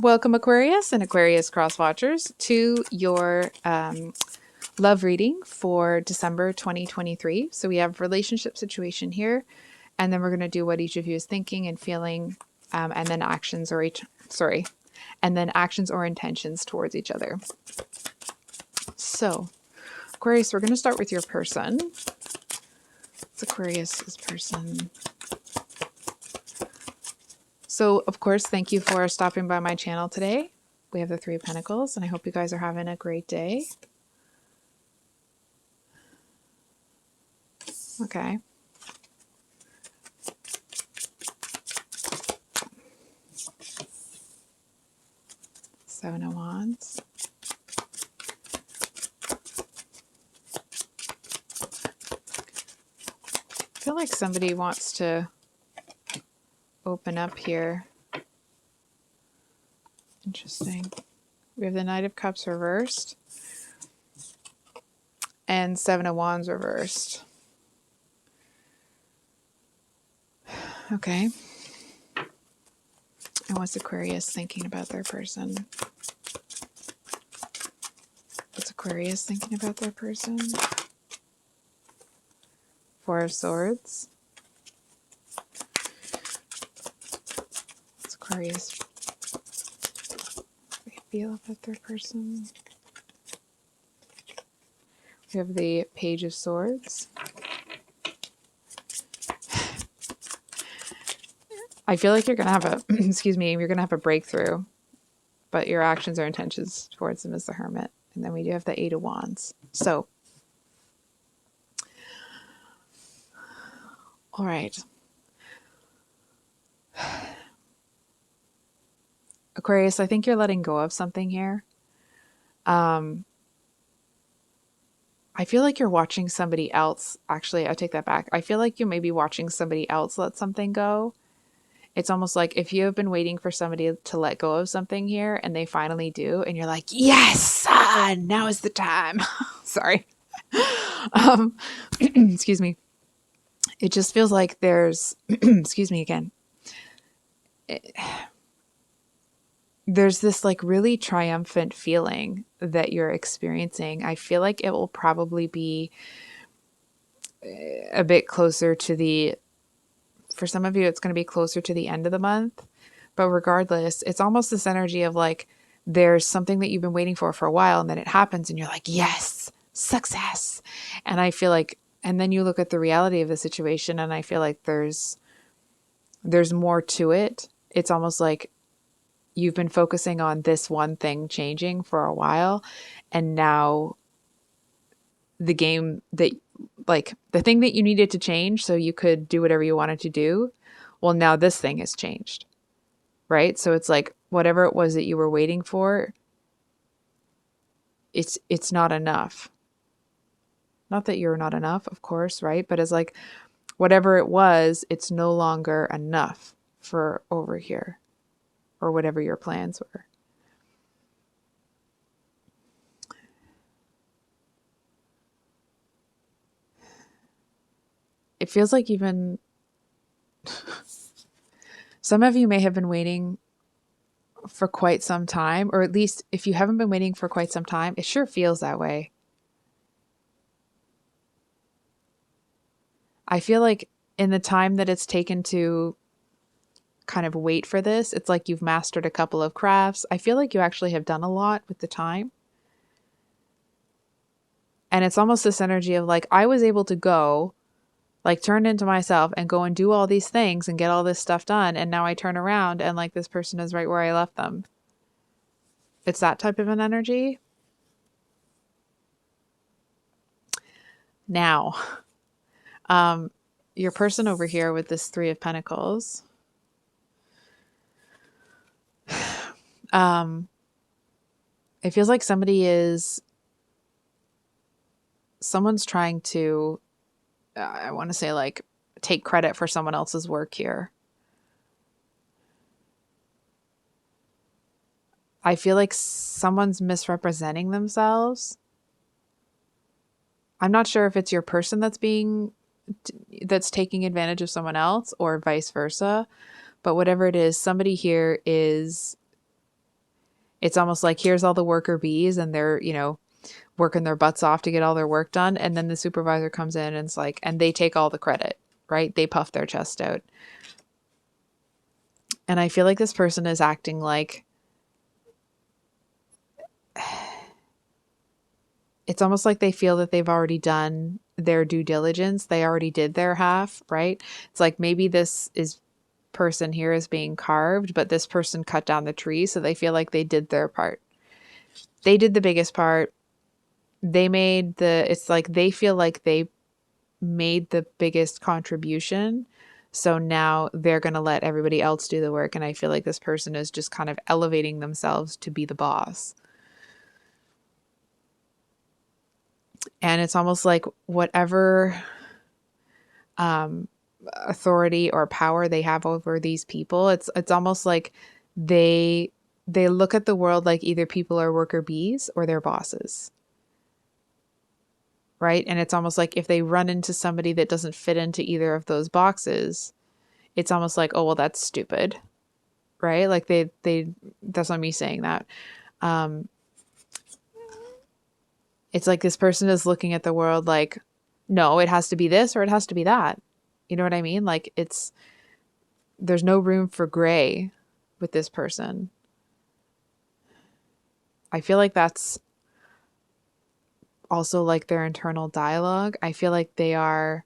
Welcome Aquarius and Aquarius cross watchers to your love reading for December 2023. So we have relationship situation here, and then we're going to do what each of you is thinking and feeling, and then actions or intentions towards each other. So Aquarius, we're going to start with your person. It's Aquarius's person. So, of course, thank you for stopping by my channel today. We have the Three of Pentacles, and I hope you guys are having a great day. Okay. Seven of Wands. I feel like somebody wants to open up here. Interesting. We have the Knight of Cups reversed and Seven of Wands reversed. Okay. And what's Aquarius thinking about their person? What's Aquarius thinking about their person? Four of Swords. What's Aquarius feel about their person? We have the Page of Swords. I feel like you're going to have a, you're going to have a breakthrough, but your actions or intentions towards them is the Hermit. And then we do have the Eight of Wands. So, all right. Aquarius, I think you're letting go of something here. I feel like you're watching somebody else. Actually, I take that back. I feel like you may be watching somebody else let something go. It's almost like if you have been waiting for somebody to let go of something here and they finally do, and you're like, yes, now is the time. Sorry. Excuse me. It just feels like there's, excuse me again. There's this like really triumphant feeling that you're experiencing. I feel like it will probably be a bit closer to the, for some of you, it's going to be closer to the end of the month. But regardless, it's almost this energy of like, there's something that you've been waiting for a while, and then it happens and you're like, yes, success. And I feel like, and then you look at the reality of the situation and I feel like there's more to it. It's almost like you've been focusing on this one thing changing for a while, and now the game that, like, the thing that you needed to change so you could do whatever you wanted to do, well, now this thing has changed, right? So it's like whatever it was that you were waiting for, it's not enough. Not that you're not enough, of course, right? But it's like whatever it was, it's no longer enough for over here, or whatever your plans were. It feels like even some of you may have been waiting for quite some time, or at least if you haven't been waiting for quite some time, it sure feels that way. I feel like in the time that it's taken to kind of wait for this, it's like you've mastered a couple of crafts. I feel like you actually have done a lot with the time. And it's almost this energy of like, I was able to go, like, turn into myself and go and do all these things and get all this stuff done. And now I turn around and like this person is right where I left them. It's that type of an energy. Now, your person over here with this Three of Pentacles, it feels like someone's trying to, I want to say, like, take credit for someone else's work here. I feel like someone's misrepresenting themselves. I'm not sure if it's your person that's taking advantage of someone else or vice versa, but whatever it is, somebody here is It's almost like here's all the worker bees and they're, working their butts off to get all their work done. And then the supervisor comes in and it's like, and they take all the credit, right? They puff their chest out. And I feel like this person is acting like it's almost like they feel that they've already done their due diligence. They already did their half, right? It's like maybe this is person here is being carved, but this person cut down the tree. So they feel like they did their part. They did the biggest part. It's like they feel like they made the biggest contribution. So now they're going to let everybody else do the work. And I feel like this person is just kind of elevating themselves to be the boss. And it's almost like whatever authority or power they have over these people, it's almost like they look at the world like either people are worker bees or they're bosses. Right? And it's almost like if they run into somebody that doesn't fit into either of those boxes, it's almost like, oh, well, that's stupid. Right? Like that's not me saying that. It's like this person is looking at the world like, no, it has to be this or it has to be that. You know what I mean? Like there's no room for gray with this person. I feel like that's also like their internal dialogue. I feel like it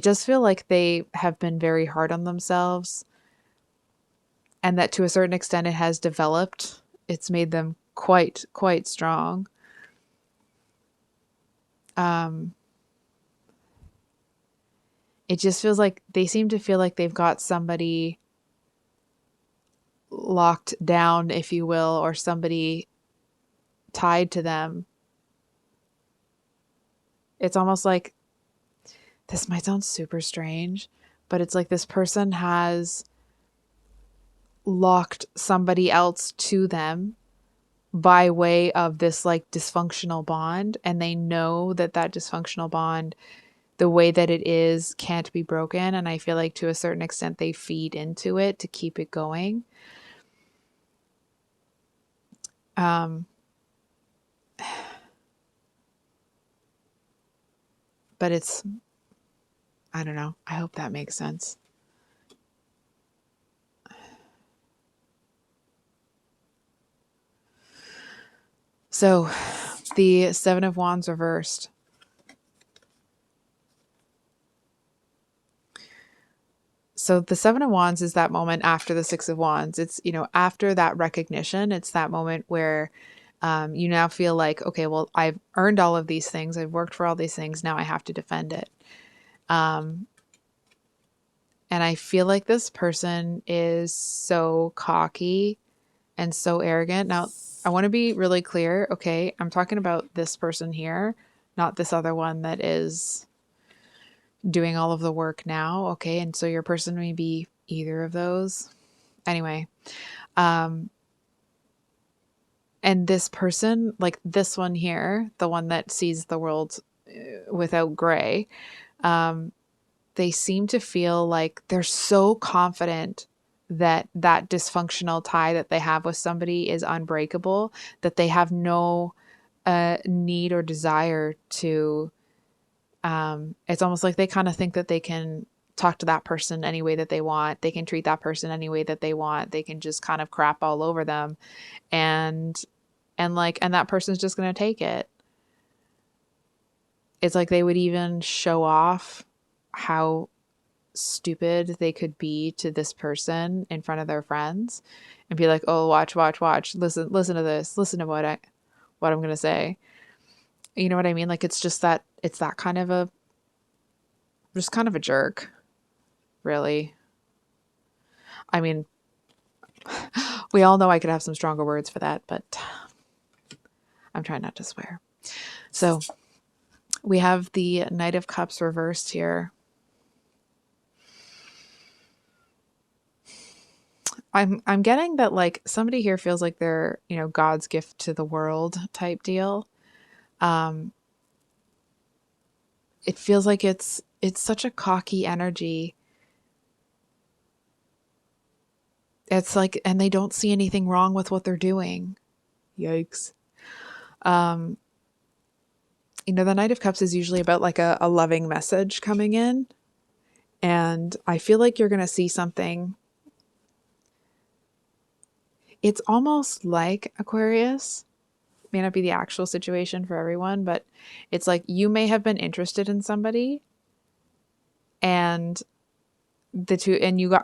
does feel like they have been very hard on themselves and that to a certain extent it has developed. It's made them quite strong. It just feels like they seem to feel like they've got somebody locked down, if you will, or somebody tied to them. It's almost like, this might sound super strange, but it's like this person has locked somebody else to them by way of this like dysfunctional bond. And they know that dysfunctional bond, the way that it is, can't be broken. And I feel like to a certain extent, they feed into it to keep it going. But I don't know. I hope that makes sense. So the Seven of Wands reversed. So the Seven of Wands is that moment after the Six of Wands. It's, after that recognition, it's that moment where you now feel like, okay, well, I've earned all of these things. I've worked for all these things. Now I have to defend it. And I feel like this person is so cocky and so arrogant. Now, I want to be really clear. Okay, I'm talking about this person here, not this other one that is doing all of the work now. Okay, and so your person may be either of those. Anyway, and this person, like this one here, the one that sees the world without gray, they seem to feel like they're so confident that dysfunctional tie that they have with somebody is unbreakable, that they have no need or desire to, it's almost like they kind of think that they can talk to that person any way that they want. They can treat that person any way that they want. They can just kind of crap all over them. And that person's just going to take it. It's like they would even show off how stupid they could be to this person in front of their friends and be like, oh, watch, listen to this, listen to what I'm going to say. You know what I mean? Like, it's just that, it's that kind of a jerk, really. I mean, we all know I could have some stronger words for that, but I'm trying not to swear. So we have the Knight of Cups reversed here. I'm getting that like somebody here feels like they're, God's gift to the world type deal. It feels like it's such a cocky energy. It's like, and they don't see anything wrong with what they're doing. Yikes. Um, the Knight of Cups is usually about like a loving message coming in. And I feel like you're going to see something. It's almost like Aquarius. May not be the actual situation for everyone, but it's like you may have been interested in somebody, and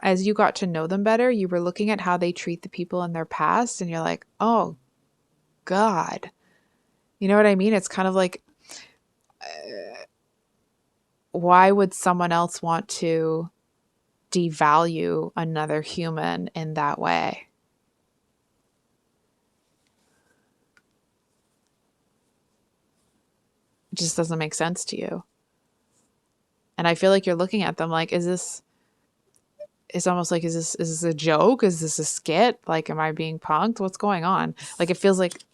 as you got to know them better, you were looking at how they treat the people in their past, and you're like, oh God. You know what I mean? It's kind of like, why would someone else want to devalue another human in that way? It just doesn't make sense to you. And I feel like you're looking at them like, it's almost like, is this a joke? Is this a skit? Like, am I being punked? What's going on? Like, it feels like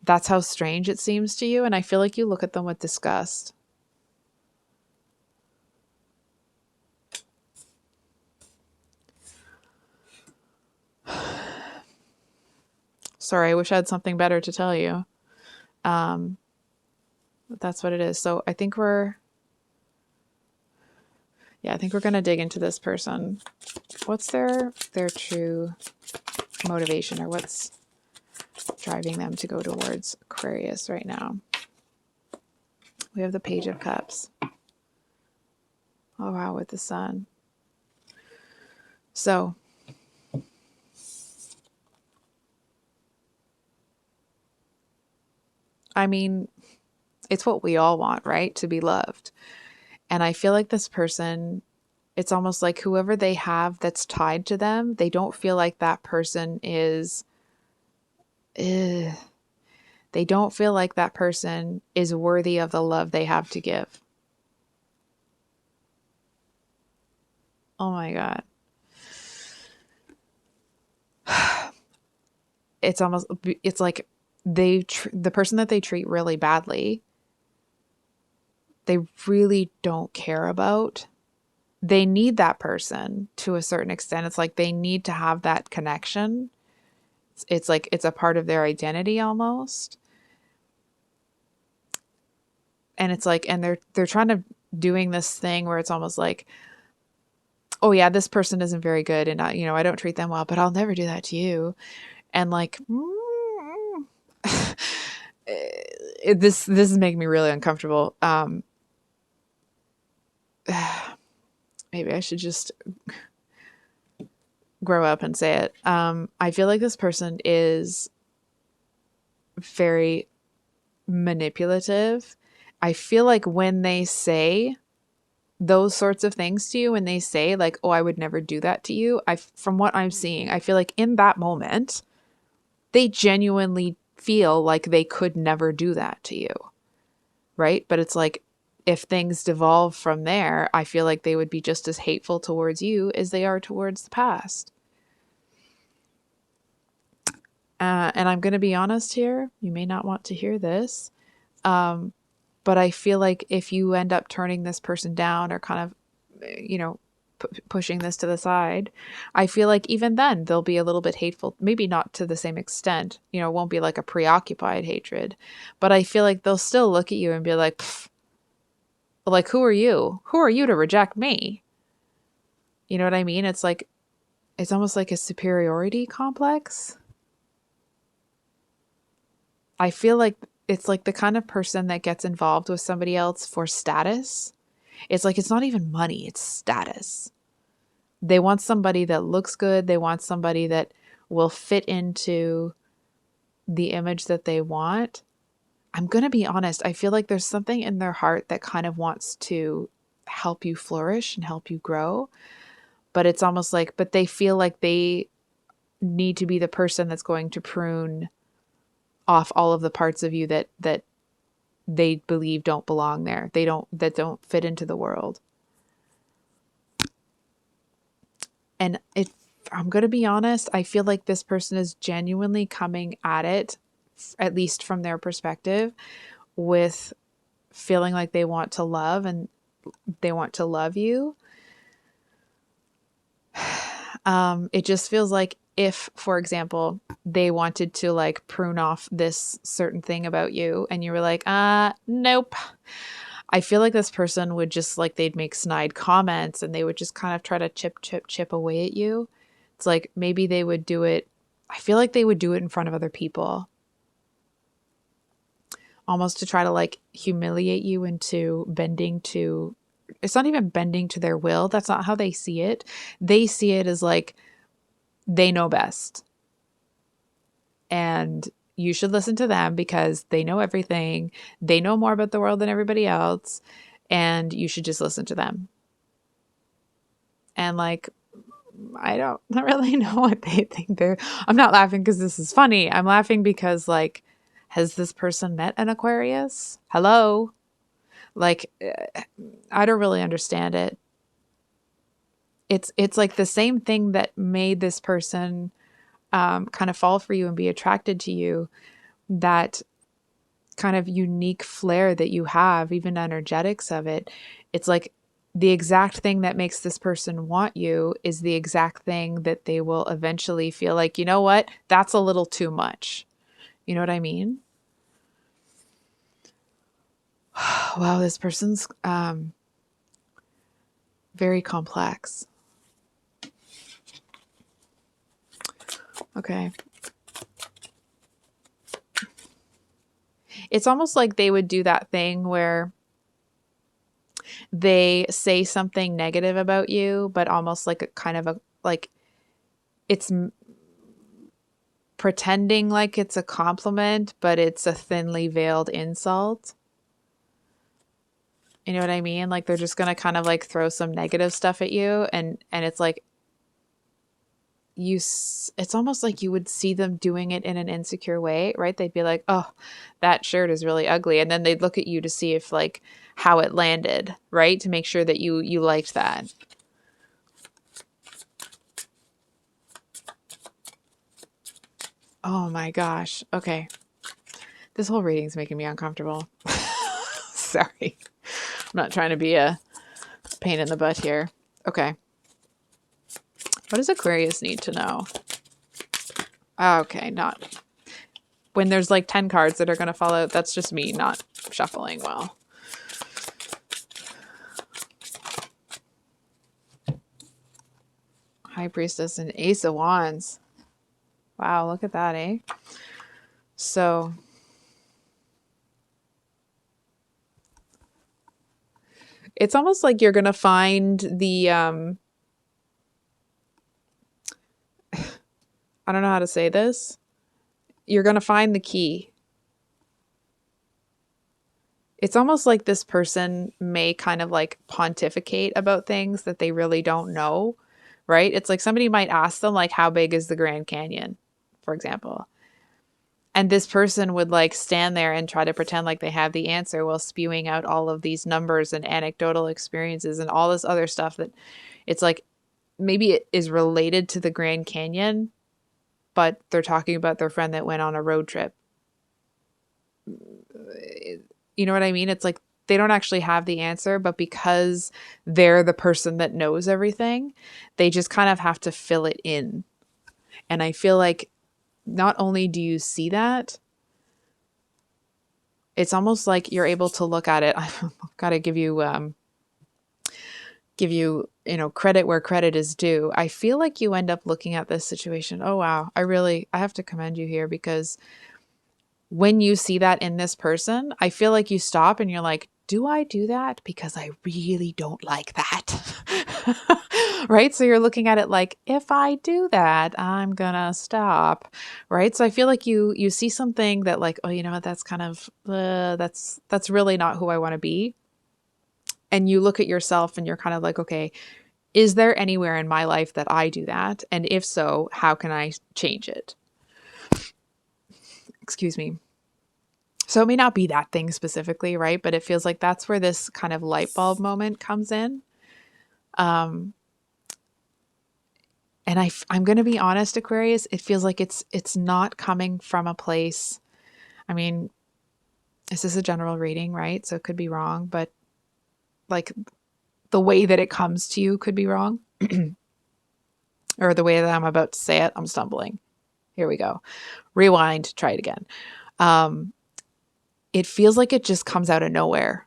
that's how strange it seems to you. And I feel like you look at them with disgust. Sorry, I wish I had something better to tell you. But that's what it is. So I think we're going to dig into this person. What's their true motivation, or what's driving them to go towards Aquarius right now? We have the Page of Cups. Oh, wow, with the Sun. So, I mean, it's what we all want, right? To be loved. And I feel like this person, it's almost like whoever they have that's tied to them, they don't feel like that person is, they don't feel like that person is worthy of the love they have to give. Oh my God. It's like the person that they treat really badly, they really don't care about. They need that person to a certain extent. It's like they need to have that connection. It's like it's a part of their identity almost. And it's like, and they're trying to doing this thing where it's almost like, oh yeah, this person isn't very good, and I don't treat them well, but I'll never do that to you. And like, this is making me really uncomfortable. Maybe I should just grow up and say it. I feel like this person is very manipulative. I feel like when they say those sorts of things to you, when they say like, oh, I would never do that to you, from what I'm seeing, I feel like in that moment, they genuinely feel like they could never do that to you. Right? But it's like, if things devolve from there, I feel like they would be just as hateful towards you as they are towards the past. And I'm going to be honest here. You may not want to hear this. But I feel like if you end up turning this person down, or kind of, pushing this to the side, I feel like even then they'll be a little bit hateful. Maybe not to the same extent. It won't be like a preoccupied hatred. But I feel like they'll still look at you and be like, like, who are you? Who are you to reject me? You know what I mean? It's like, it's almost like a superiority complex. I feel like it's like the kind of person that gets involved with somebody else for status. It's like, it's not even money, it's status. They want somebody that looks good. They want somebody that will fit into the image that they want. I'm going to be honest. I feel like there's something in their heart that kind of wants to help you flourish and help you grow. But it's almost like, but they feel like they need to be the person that's going to prune off all of the parts of you that they believe don't belong there. That don't fit into the world. And if I'm going to be honest, I feel like this person is genuinely coming at it, at least from their perspective, with feeling like they want to love and they want to love you. It just feels like if, for example, they wanted to like prune off this certain thing about you and you were like, nope. I feel like this person would just like, they'd make snide comments and they would just kind of try to chip away at you. It's like maybe they would do it. I feel like they would do it in front of other people, almost to try to like humiliate you into bending to, it's not even bending to their will. That's not how they see it. They see it as like, they know best. And you should listen to them because they know everything. They know more about the world than everybody else. And you should just listen to them. And like, I don't really know what they think they're. I'm not laughing because this is funny. I'm laughing because like, has this person met an Aquarius? Hello? Like, I don't really understand it. It's like the same thing that made this person kind of fall for you and be attracted to you, that kind of unique flair that you have, even energetics of it. It's like the exact thing that makes this person want you is the exact thing that they will eventually feel like, you know what, that's a little too much. You know what I mean? Wow, this person's very complex. Okay. It's almost like they would do that thing where they say something negative about you, but almost like a kind of a, like it's pretending like it's a compliment, but it's a thinly veiled insult. You know what I mean? Like they're just going to kind of like throw some negative stuff at you. And it's like, it's almost like you would see them doing it in an insecure way, right? They'd be like, oh, that shirt is really ugly. And then they'd look at you to see if like how it landed, right? To make sure that you liked that. Oh my gosh. Okay. This whole reading's making me uncomfortable. Sorry. I'm not trying to be a pain in the butt here. Okay. What does Aquarius need to know? Okay, not when there's like 10 cards that are going to fall out. That's just me not shuffling well. High Priestess and Ace of Wands. Wow, look at that, eh? So it's almost like you're going to find the I don't know how to say this. You're going to find the key. It's almost like this person may kind of like pontificate about things that they really don't know, right? It's like somebody might ask them like, how big is the Grand Canyon, for example? And this person would like stand there and try to pretend like they have the answer while spewing out all of these numbers and anecdotal experiences and all this other stuff that it's like maybe it is related to the Grand Canyon, but they're talking about their friend that went on a road trip. You know what I mean? It's like they don't actually have the answer, but because they're the person that knows everything, they just kind of have to fill it in. And I feel like not only do you see that, it's almost like you're able to look at it. I've got to give you, credit where credit is due. I feel like you end up looking at this situation. Oh, wow. I have to commend you here, because when you see that in this person, I feel like you stop and you're like, do I do that? Because I really don't like that. Right? So you're looking at it like, if I do that, I'm gonna stop. Right? So I feel like you see something that like, oh, you know what? That's kind of, that's really not who I want to be. And you look at yourself and you're kind of like, okay, is there anywhere in my life that I do that? And if so, how can I change it? Excuse me. So it may not be that thing specifically, right? But it feels like that's where this kind of light bulb moment comes in. And I'm going to be honest, Aquarius, it feels like it's not coming from a place. I mean, this is a general reading, right? So it could be wrong, but like the way that it comes to you could be wrong. or the way that I'm about to say it, I'm stumbling. Here we go. Rewind, try it again. Um, it feels like it just comes out of nowhere.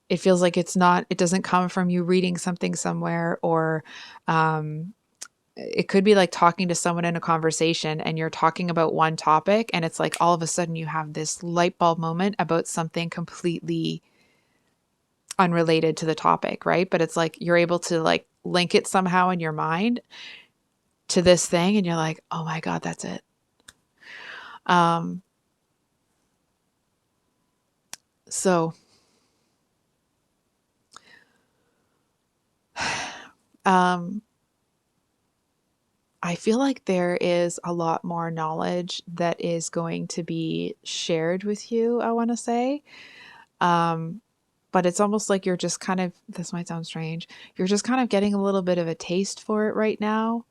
It feels like it doesn't come from you reading something somewhere, or um, it could be like talking to someone in a conversation and you're talking about one topic and it's like all of a sudden you have this light bulb moment about something completely unrelated to the topic, right? But it's like you're able to like link it somehow in your mind to this thing and you're like, "Oh my God, that's it." Um so um I feel like there is a lot more knowledge that is going to be shared with you, I want to say. Um, but it's almost like you're just kind of, this might sound strange, you're just kind of getting a little bit of a taste for it right now.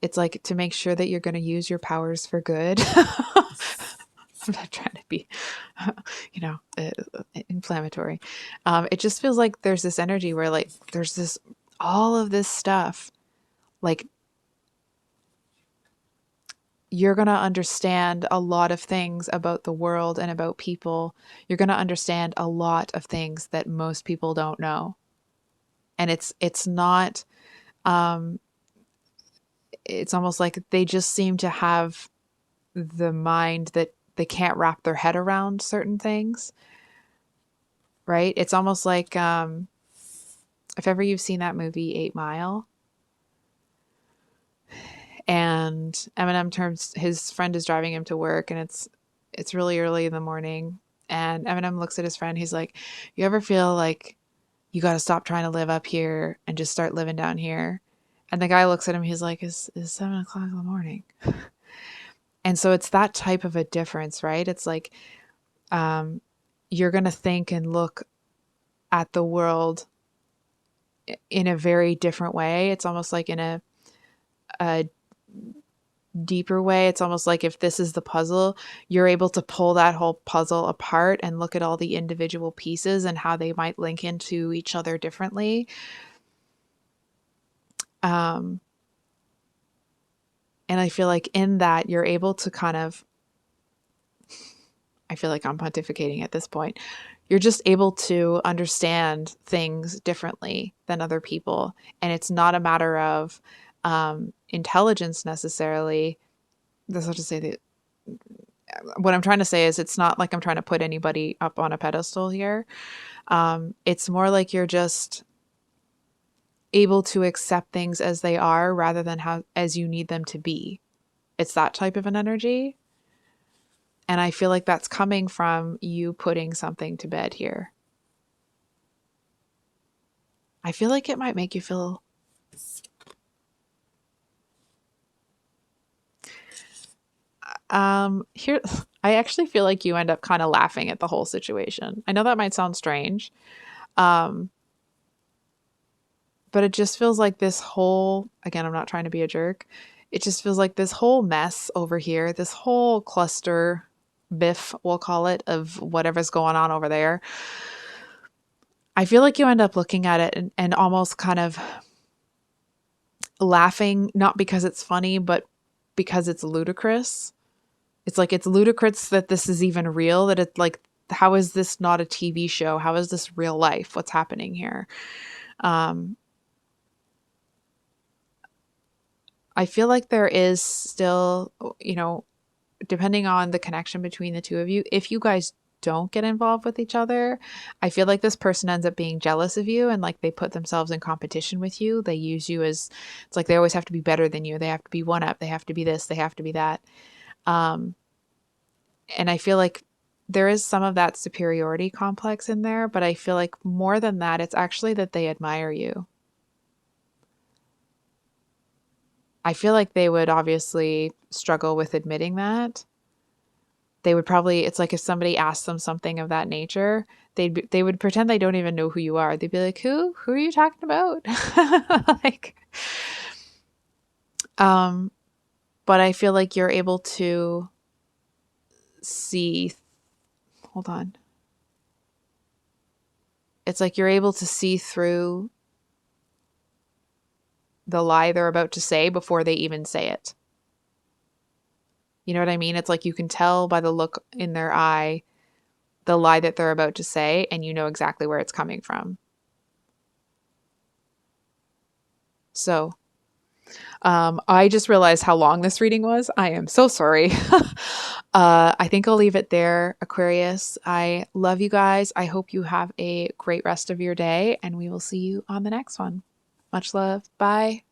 It's like to make sure that you're going to use your powers for good. I'm not trying to be, inflammatory. It just feels like there's this energy where like there's this, all of this stuff, like you're going to understand a lot of things about the world and about people. You're going to understand a lot of things that most people don't know. And it's not um it's almost like they just seem to have the mind that they can't wrap their head around certain things, right? It's almost like if ever you've seen that movie 8 Mile, and Eminem turns, his friend is driving him to work and it's really early in the morning, and Eminem looks at his friend, he's like, "You ever feel like you got to stop trying to live up here and just start living down here?" And the guy looks at him, he's like, is 7 o'clock in the morning?" And so it's that type of a difference, right? It's like um, you're going to think and look at the world in a very different way. It's almost like in a deeper way. It's almost like if this is the puzzle, you're able to pull that whole puzzle apart and look at all the individual pieces and how they might link into each other differently. Um, and I feel like in that, you're able to kind of, I feel like I'm pontificating at this point. You're just able to understand things differently than other people. And it's not a matter of intelligence necessarily. That's not to say that what I'm trying to say is it's not like I'm trying to put anybody up on a pedestal here. It's more like you're just able to accept things as they are rather than how as you need them to be. It's that type of an energy. And I feel like that's coming from you putting something to bed here. I feel like it might make you feel here I actually feel like you end up kind of laughing at the whole situation. I know that might sound strange. Um but it just feels like this whole, again, I'm not trying to be a jerk. It just feels like this whole mess over here, this whole cluster biff, we'll call it, of whatever's going on over there. I feel like you end up looking at it and almost kind of laughing, not because it's funny, but because it's ludicrous. It's like it's ludicrous that this is even real, that it's like, how is this not a TV show? How is this real life? What's happening here? Um, I feel like there is still, depending on the connection between the two of you, if you guys don't get involved with each other, I feel like this person ends up being jealous of you and like they put themselves in competition with you. They use you as, it's like they always have to be better than you. They have to be one up. They have to be this. They have to be that. Um, and I feel like there is some of that superiority complex in there, but I feel like more than that, it's actually that they admire you. I feel like they would obviously struggle with admitting that. They would probably, it's like if somebody asked them something of that nature, they would pretend they don't even know who you are. They'd be like, who are you talking about?" Like, um, but I feel like you're able to see, hold on. It's like you're able to see through the lie they're about to say before they even say it. You know what I mean? It's like you can tell by the look in their eye the lie that they're about to say, and you know exactly where it's coming from. So, I just realized how long this reading was. I am so sorry. I think I'll leave it there, Aquarius. I love you guys. I hope you have a great rest of your day, and we will see you on the next one. Much love. Bye.